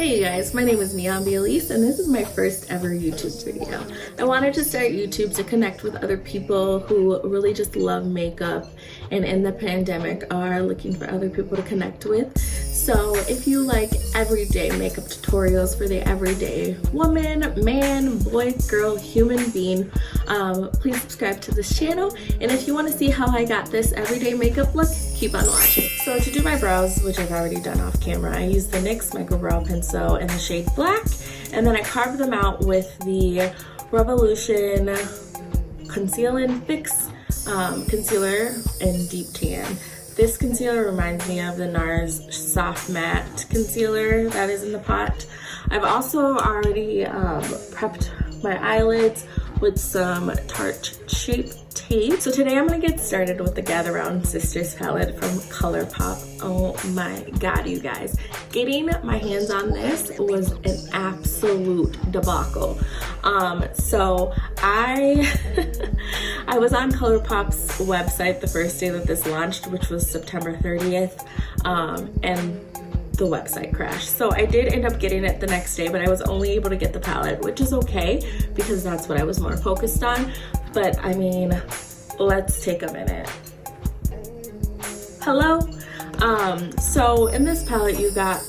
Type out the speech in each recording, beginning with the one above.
Hey you guys, my name is Elise and this is my first ever YouTube video. I wanted to start YouTube to connect with other people who really just love makeup and in the pandemic are looking for other people to connect with. So if you like everyday makeup tutorials for the everyday woman, man, boy, girl, human being, please subscribe to this channel. And if you want to see how I got this everyday makeup look, keep on watching. So to do my brows, which I've already done off camera, I used the NYX Micro Brow Pencil in the shade Black, and then I carved them out with the Revolution Conceal and Fix concealer in Deep Tan. This concealer reminds me of the NARS Soft Matte Concealer that is in the pot. I've also already prepped my eyelids with some Tarte Shape Tape. So today I'm gonna get started with the Gather Round Sisters palette from ColourPop. Oh my God, you guys. Getting my hands on this was an absolute debacle. So I was on ColourPop's website the first day that this launched, which was September 30th, and the website crashed. So I did end up getting it the next day, but I was only able to get the palette, which is okay because that's what I was more focused on. But I mean, let's take a minute. Hello? So in this palette, you got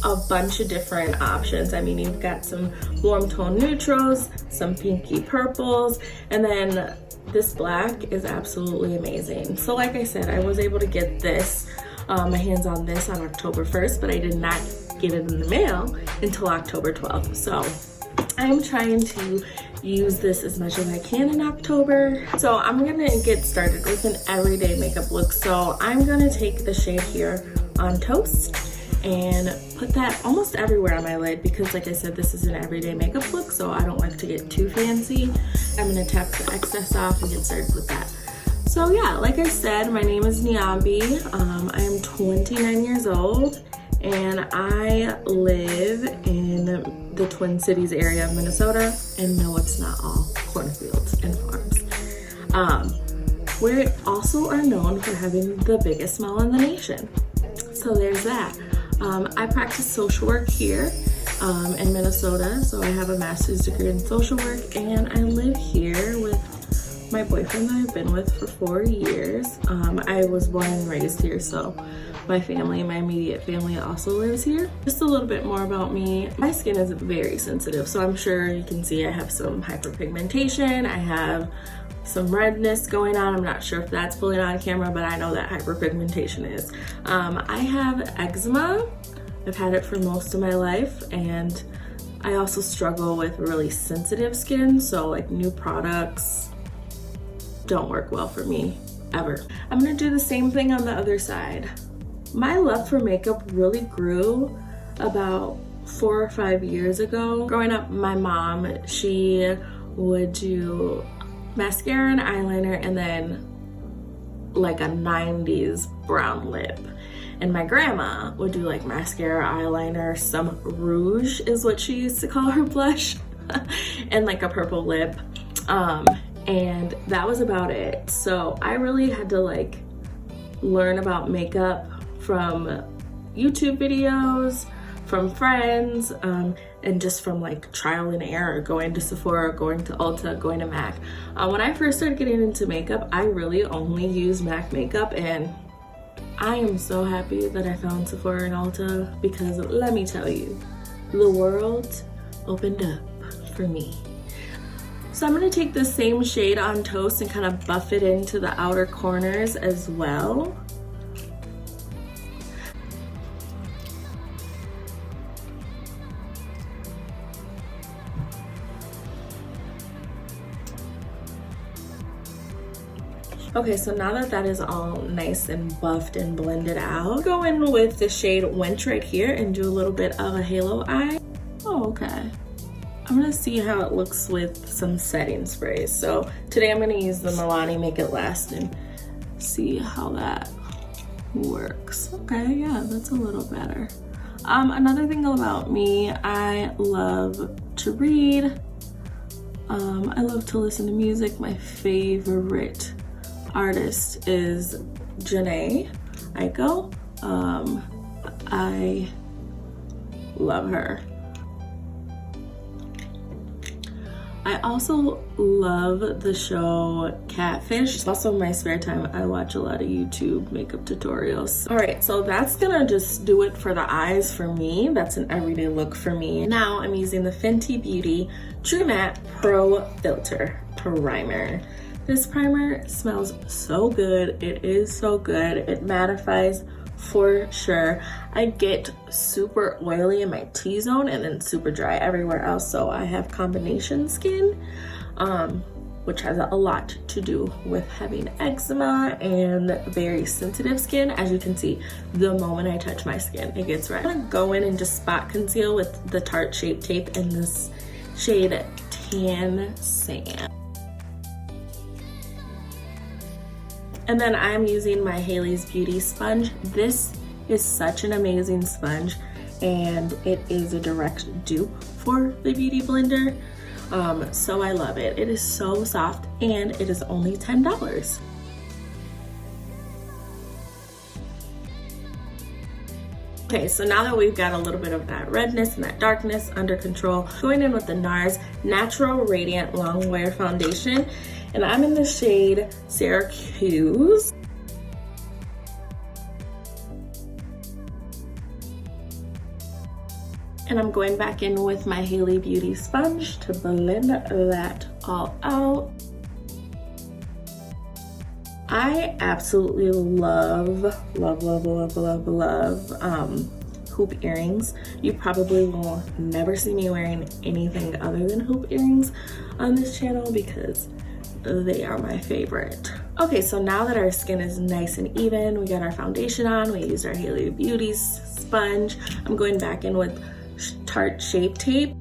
a bunch of different options. I mean, you've got some warm tone neutrals, some pinky purples, and then this black is absolutely amazing. So like I said, I was able to get this, my hands on this on October 1st, but I did not get it in the mail until October 12th. So I'm trying to use this as much as I can in October. So I'm gonna get started with an everyday makeup look. So I'm gonna take the shade here on Toast and put that almost everywhere on my lid because like I said, this is an everyday makeup look, so I don't like to get too fancy. I'm gonna tap the excess off and get started with that. So yeah, like I said, my name is Niambi. I am 29 years old and I live in the Twin Cities area of Minnesota, and no, it's not all cornfields and farms. We also are known for having the biggest mall in the nation. So there's that. I practice social work here in Minnesota, so I have a master's degree in social work, and I live here with my boyfriend that I've been with for 4 years. I was born and raised here, so my family, my immediate family also lives here. Just a little bit more about me. My skin is very sensitive, so I'm sure you can see I have some hyperpigmentation. I have some redness going on. I'm not sure if that's fully on camera, but I know that hyperpigmentation is. I have eczema. I've had it for most of my life, and I also struggle with really sensitive skin, so like new products don't work well for me ever. I'm gonna do the same thing on the other side. My love for makeup really grew about 4 or 5 years ago. Growing up, my mom, she would do mascara and eyeliner and then like a 90s brown lip. And my grandma would do like mascara, eyeliner, some rouge is what she used to call her blush, and like a purple lip. And that was about it. So I really had to like learn about makeup from YouTube videos, from friends, and just from like trial and error, going to Sephora, going to Ulta, going to MAC. When I first started getting into makeup, I really only used MAC makeup, and I am so happy that I found Sephora and Ulta because let me tell you, the world opened up for me. So I'm gonna take the same shade on Toast and kind of buff it into the outer corners as well. Okay, so now that that is all nice and buffed and blended out, go in with the shade Wench right here and do a little bit of a halo eye. Oh, okay. I'm gonna see how it looks with some setting sprays. So today I'm gonna use the Milani Make It Last and see how that works. Okay, yeah, that's a little better. Another thing about me, I love to read. I love to listen to music. My favorite artist is Janae Aiko. I love her. I also love the show Catfish. Also in my spare time, I watch a lot of YouTube makeup tutorials. All right, so that's gonna just do it for the eyes for me. That's an everyday look for me. Now I'm using the Fenty Beauty True Matte Pro Filter Primer. This primer smells so good. It is so good. It mattifies for sure. I get super oily in my T-zone and then super dry everywhere else, so I have combination skin, which has a lot to do with having eczema and very sensitive skin. As you can see, the moment I touch my skin, it gets red. I'm gonna go in and just spot conceal with the Tarte Shape Tape in this shade Tan Sand. And then I'm using my Haley's Beauty sponge. This is such an amazing sponge, and it is a direct dupe for the Beauty Blender. So I love it. It is so soft, and it is only $10. Okay, so now that we've got a little bit of that redness and that darkness under control, going in with the NARS Natural Radiant Longwear Foundation. And I'm in the shade Syracuse. And I'm going back in with my Haley Beauty sponge to blend that all out. I absolutely love hoop earrings. You probably will never see me wearing anything other than hoop earrings on this channel because they are my favorite. Okay, so now that our skin is nice and even, we got our foundation on, we used our Haley Beauty sponge. I'm going back in with Tarte Shape Tape.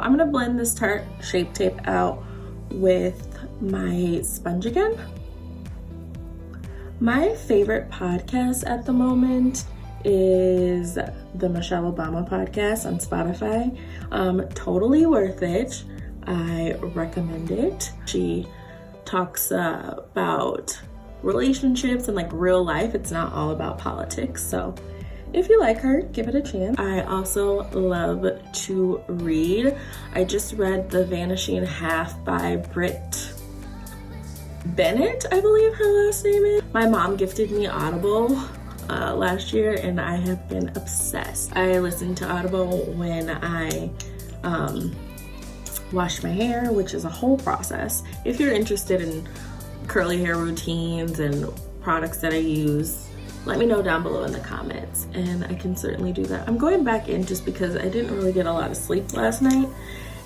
I'm gonna blend this Tarte Shape Tape out with my sponge again. My favorite podcast at the moment is the Michelle Obama podcast on Spotify. Totally worth it. I recommend it. She talks about relationships and like real life. It's not all about politics. So if you like her, give it a chance. I also love to read. I just read The Vanishing Half by Britt Bennett, I believe her last name is. My mom gifted me Audible last year, and I have been obsessed. I listen to Audible when I wash my hair, which is a whole process. If you're interested in curly hair routines and products that I use, let me know down below in the comments, and I can certainly do that. I'm going back in just because I didn't really get a lot of sleep last night,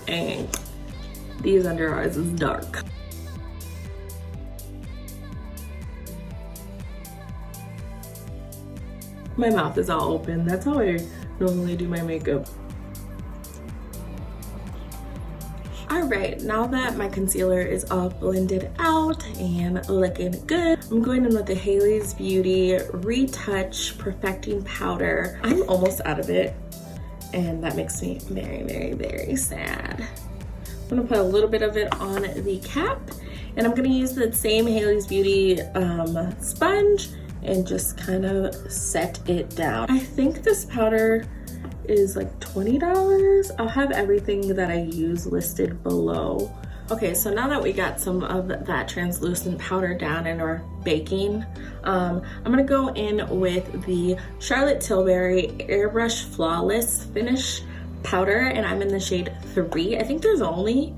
and these under eyes is dark. My mouth is all open. That's how I normally do my makeup. All right, now that my concealer is all blended out and looking good, I'm going in with the Haley's Beauty Retouch Perfecting Powder. I'm almost out of it, and that makes me very sad. I'm gonna put a little bit of it on the cap, and I'm gonna use the same Haley's Beauty sponge and just kind of set it down. I think this powder is like $20. I'll have everything that I use listed below. Okay, so now that we got some of that translucent powder down and we're baking, I'm gonna go in with the Charlotte Tilbury Airbrush Flawless Finish Powder, and I'm in the shade 3. I think there's only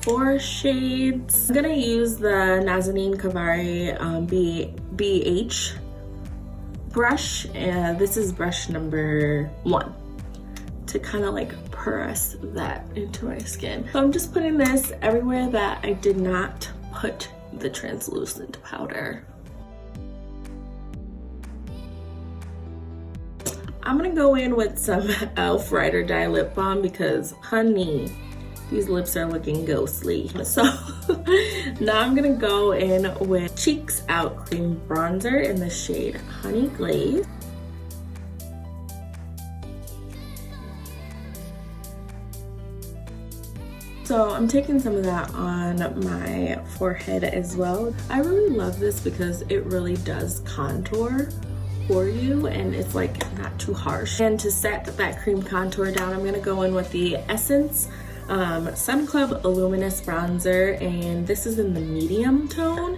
4 shades. I'm gonna use the Nazanin Kavari BH brush, and this is brush number 1, to kind of like press that into my skin. So I'm just putting this everywhere that I did not put the translucent powder. I'm gonna go in with some e.l.f. Ride or Die lip balm because, honey, these lips are looking ghostly. So now I'm gonna go in with Cheeks Out Cream Bronzer in the shade Honey Glaze. So I'm taking some of that on my forehead as well. I really love this because it really does contour for you and it's like not too harsh. And to set that cream contour down, I'm gonna go in with the Essence Sun Club Luminous Bronzer, and this is in the medium tone.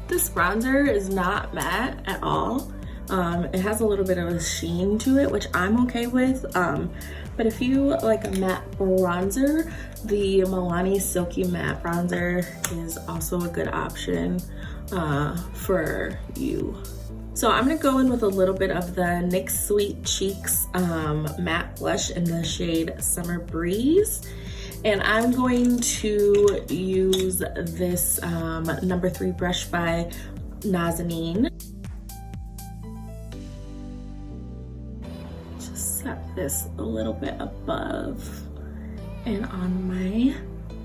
This bronzer is not matte at all. It has a little bit of a sheen to it, which I'm okay with. But if you like a matte bronzer, the Milani Silky Matte Bronzer is also a good option for you. So I'm gonna go in with a little bit of the NYX Sweet Cheeks matte blush in the shade Summer Breeze. And I'm going to use this number 3 brush by Nazanin. Just set this a little bit above and on my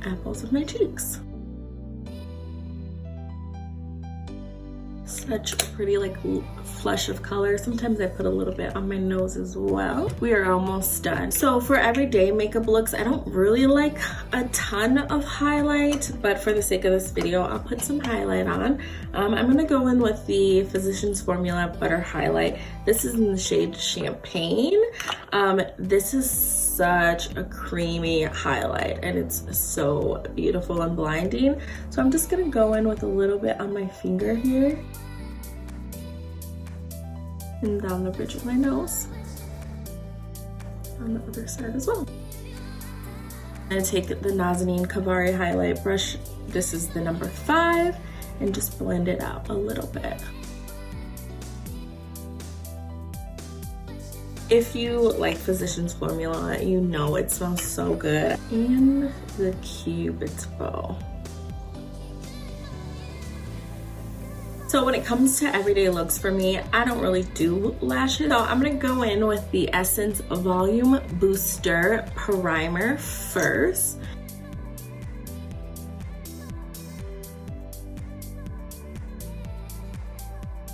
apples of my cheeks. Such a pretty like flush of color. Sometimes I put a little bit on my nose as well. We are almost done. So for everyday makeup looks, I don't really like a ton of highlight, but for the sake of this video, I'll put some highlight on. I'm gonna go in with the Physicians Formula Butter Highlight. This is in the shade Champagne. This is such a creamy highlight and it's so beautiful and blinding. So I'm just gonna go in with a little bit on my finger here and down the bridge of my nose on the other side as well. And take the Nazanin Kavari highlight brush. This is the number 5 and just blend it out a little bit. If you like Physicians Formula, you know it smells so good. And the Cupid's bow. So when it comes to everyday looks for me, I don't really do lashes. So I'm gonna go in with the Essence Volume Booster Primer first.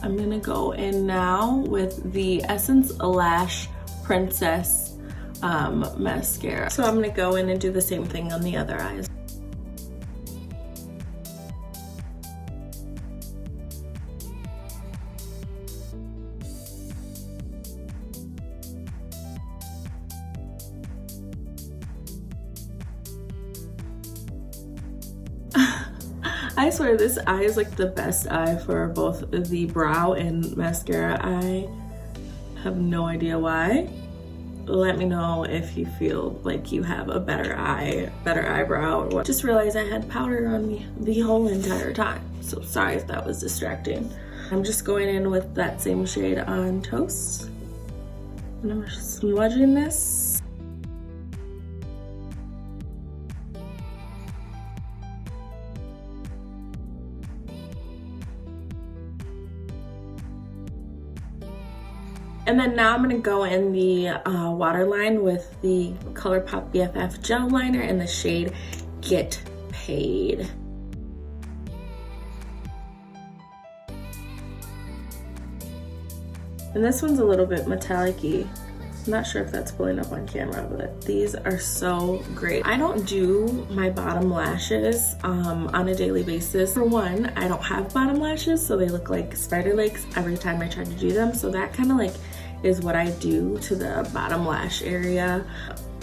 I'm gonna go in now with the Essence Lash Princess mascara. So I'm gonna go in and do the same thing on the other eyes. I swear this eye is like the best eye for both the brow and mascara. I have no idea why. Let me know if you feel like you have a better eye, better eyebrow or what. Just realized I had powder on me the whole entire time. So sorry if that was distracting. I'm just going in with that same shade on Toast. And I'm just smudging this. And then now I'm gonna go in the waterline with the ColourPop BFF gel liner in the shade Get Paid. And this one's a little bit metallic-y. I'm not sure if that's pulling up on camera, but these are so great. I don't do my bottom lashes on a daily basis. For one, I don't have bottom lashes, so they look like spider legs every time I try to do them. So that kind of like is what I do to the bottom lash area.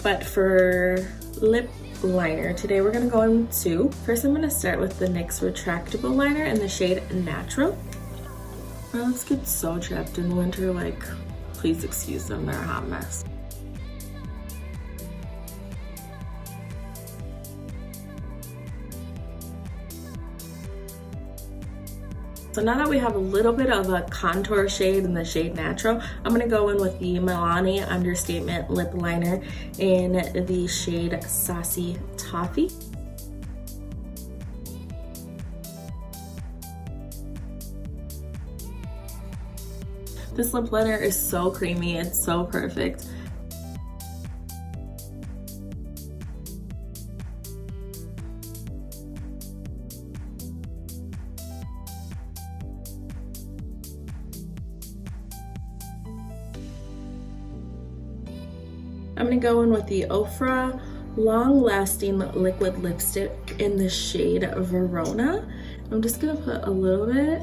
But for lip liner, today we're gonna go into, first I'm gonna start with the NYX Retractable Liner in the shade Natural. My lips get so chapped in winter, like, please excuse them, they're a hot mess. So now that we have a little bit of a contour shade in the shade Natural, I'm gonna go in with the Milani Understatement Lip Liner in the shade Saucy Toffee. This lip liner is so creamy, it's so perfect. I'm gonna go in with the Ofra Long Lasting Liquid Lipstick in the shade Verona. I'm just gonna put a little bit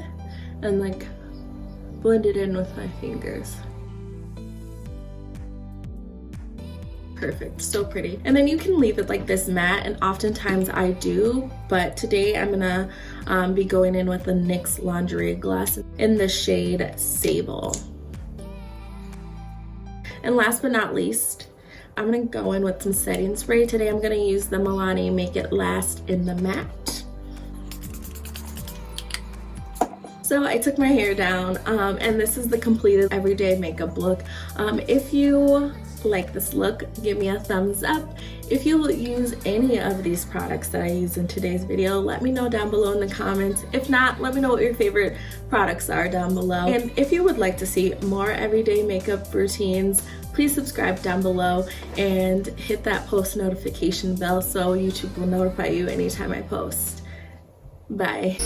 and like blend it in with my fingers. Perfect, so pretty. And then you can leave it like this matte, and oftentimes I do, but today I'm gonna be going in with the NYX Lingerie Gloss in the shade Sable. And last but not least, I'm gonna go in with some setting spray. Today I'm gonna use the Milani Make It Last in the matte. So I took my hair down, and this is the completed everyday makeup look. If you like this look, give me a thumbs up. If you use any of these products that I use in today's video, let me know down below in the comments. If not, let me know what your favorite products are down below. And if you would like to see more everyday makeup routines, please subscribe down below and hit that post notification bell so YouTube will notify you anytime I post. Bye.